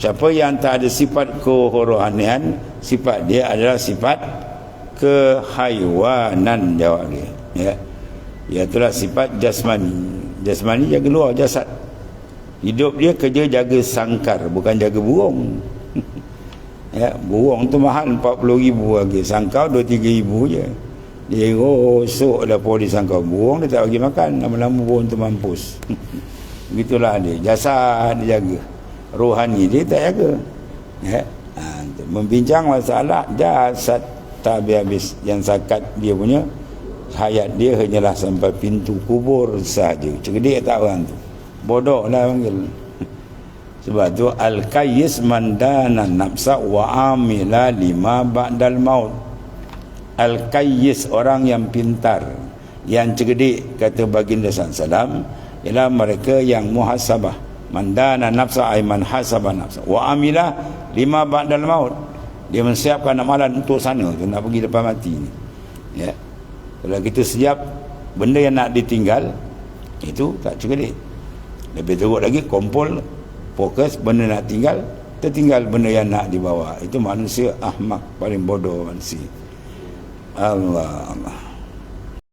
Siapa yang tak ada sifat kerohanian, sifat dia adalah sifat kehaiwanan, jawab dia. Ya. Iaitulah sifat jasmani. Jasmani jaga luar jasad. Hidup dia kerja jaga sangkar, bukan jaga burung. Ya, burung tu mahal 40,000 lagi. Sangkar 2-3 ribu je. Dia rosok dah pohon di sangkar. Burung dia tak bagi makan, lama-lama burung tu mampus. Begitulah dia. Jasad dia jaga, rohani dia tak jaga. Ya. Membincang masalah jasad tak habis-habis. Yang zakat dia punya hayat dia hanyalah sampai pintu kubur saja. Cerdik tak orang tu, bodoh lah panggil. Sebab tu al-qayyis mandana nafsa wa amila lima ba'dal maut. Al-qayyis, orang yang pintar, yang cerdik, kata baginda sallallahu, ialah mereka yang muhasabah. Mandana nafsa ay man hasabah nafsa wa amila lima ba'dal maut. Dia menyiapkan amalan untuk sana tu, nak pergi lepas mati ni. Ya. Kalau kita siap benda yang nak ditinggal, itu tak cerdik. Lebih teruk lagi, kumpul fokus benda nak tinggal, tertinggal benda yang nak dibawa. Itu manusia ahmak, paling bodoh manusia. Allah